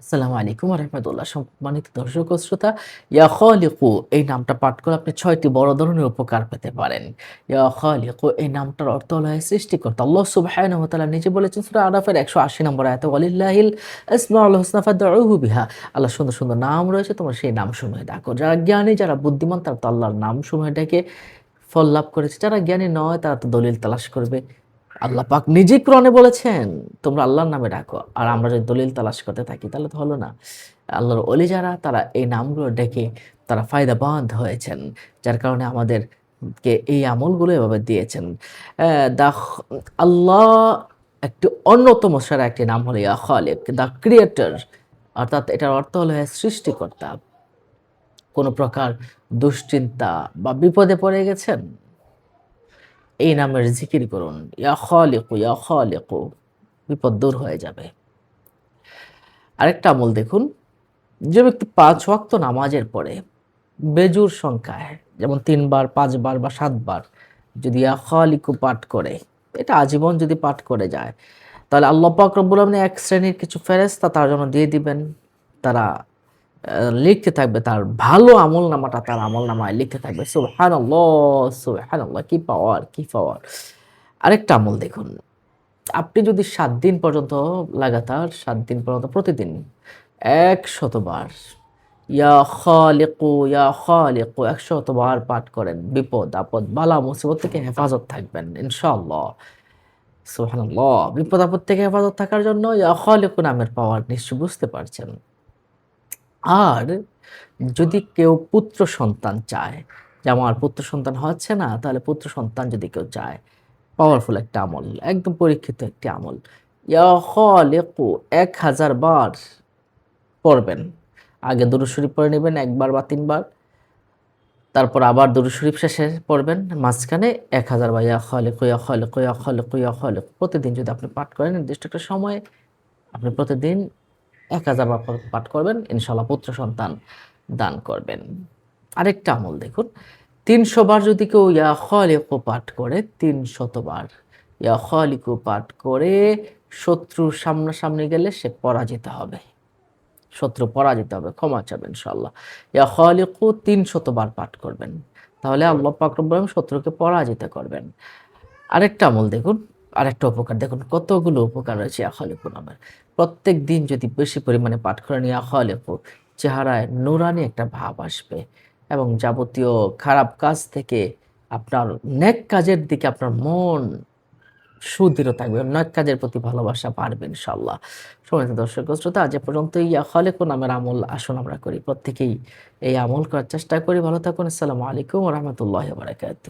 আসসালামু আলাইকুম ওয়া রাহমাতুল্লাহ। সম্মানিত দর্শক ও শ্রোতা, ইয়া খালিকু এই নামটা পাঠ করে আপনি ৬ টি বড় ধরনের উপকার পেতে পারেন। ইয়া খালিকু এই নামটার অর্থ হলো সৃষ্টিকর্তা। আল্লাহ সুবহানাহু ওয়া তাআলা নিজে বলেছেন সূরা আরাফের ১৮০ নম্বর আয়াতে ওয়ালিল্লাহিল আসমাউল হুসনা ফাদউহু বিহা। আল্লাহর সুন্দর, সুন্দর নাম রয়েছে, তোমরা সেই নামসমূহে ডাকো। যারা জ্ঞানী, যারা বুদ্ধিমান তারা তো আল্লাহর নামসমূহে ডেকে ফল লাভ করেছে। যারা জ্ঞানী নয় তারা তো দলিল তালাশ করবে। আল্লাহ পাক নিজেই কোরআনে বলেছেন, তোমরা আল্লাহর নামে ডাকো। আর আমরা যদি দলিল তালাশ করতে থাকি তাহলে তো হলো না। আল্লাহর ওলি যারা তারা এই নামগুলো ডেকে তারা ফায়দাবাদ হয়েছেন। যার কারণে আমাদেরকে এই আমলগুলো এভাবে দিয়েছেন। দ্য আল্লাহ একটি অন্যতম সেরা একটি নাম হলো ইয়া খালিক, দ্য ক্রিয়েটর। অর্থাৎ এটার অর্থ হলো সৃষ্টিকর্তা। কোন প্রকার দুশ্চিন্তা বা বিপদে পড়ে গেছেন? এই নামের জিকির করুন। ইয়া খালিকু, ইয়া খালিকু বিপদ দূর হয়ে যাবে। আরেকটা আমল দেখুন, যে ব্যক্তি ৫ ওয়াক্ত নামাজের পরে বেজোড় সংখ্যায় যেমন ৩ বার, ৫ বার বা ৭ বার যদি ইয়া খালিকু পাঠ করে, এটা আজীবন যদি পাঠ করে যায়, তাহলে আল্লাহ পাক রব্বুল আলামিন এক শ্রেণীর কিছু ফেরেশতা তার জন্য দিয়ে দিবেন। তারা লিখতে থাকবে তার ভালো আমলনামাটা তার আমলনামায় লিখতে থাকবে। সুবহানাল্লাহ, সুবহানাল্লাহ কি পাওয়ার, কি পাওয়ার! আরেকটা আমল দেখুন, আপনি যদি ৭ দিন পর্যন্ত লাগাতার ৭ দিন পর্যন্ত প্রতিদিন ১০০ বার ইয়া খালিকু, ইয়া খালিকু ১০০ বার পাঠ করেন, বিপদ-আপদ, বালা মুসিবত থেকে হেফাজত থাকবেন ইনশাআল্লাহ। সুবহানাল্লাহ! বিপদ-আপদ থেকে হেফাজত থাকার জন্য ইয়া খালিকু নামের পাওয়ার নিশ্চয়ই বুঝতে পারছেন। আর যদি কেউ পুত্র সন্তান চায় যে আমার পুত্র সন্তান হচ্ছে না, তাহলে পুত্র সন্তান যদি কেউ চায়, পাওয়ারফুল একটা আমল, একদম পরীক্ষিত একটি আমল। ইয়া খালিকু ১০০০ বার পড়বেন। আগে দুরূদ শরীফ পড়ে নিবেন ১ বার বা ৩ বার। তারপর আবার দুরূদ শরীফ শেষে পড়বেন। মাঝখানে ১০০০ বার ইয়া খালিকু, ইয়া খালিকু, ইয়া খালিকু, ইয়া খালিকু। প্রতিদিন যদি আপনি পাঠ করেন নির্দিষ্ট একটা সময়ে, আপনি প্রতিদিন ১০০০ বার পাঠ করবেন, ইনশাআল্লাহ পুত্র সন্তান দান করবেন। আরেকটা আমল দেখুন, ৩০০ বার যদি কেউ ইয়া খালিকু পাঠ করে, ৩০০ বার ইয়া খালিকু পাঠ করে শত্রুর সামনাসামনি গেলে সে পরাজিত হবে। শত্রু পরাজিত হবে, ক্ষমা চাবেন ইনশাআল্লাহ। ইয়া খালিকু ৩০০ বার পাঠ করবেন। তাহলে আল্লাহ পাক রব্বুল আলামিন শত্রুকে পরাজিত করবেন। আরেকটা আমল দেখুন, আরেকটা উপকার দেখুন, কতগুলো উপকার রয়েছে ইয়া খালিকু নামের। প্রত্যেক দিন যদি বেশি পরিমাণে পাঠ করেন ইয়া খালিকু, চেহারায় নুরানি একটা ভাব আসবে এবং যাবতীয় খারাপ কাজ থেকে আপনার নেক কাজের দিকে আপনার মন সুদৃঢ় থাকবে। নেক কাজের প্রতি ভালোবাসা বাড়বে ইনশাআল্লাহ। সম্মানিত দর্শক ও শ্রোতা, আজ এ পর্যন্তই। ইয়া খালিকু নামের আমল আসুন আমরা করি। প্রত্যেকেই এই আমল করার চেষ্টা করি। ভালো থাকুন। আসসালামু আলাইকুম ওয়া রাহমাতুল্লাহি ওয়া বারাকাতুহু।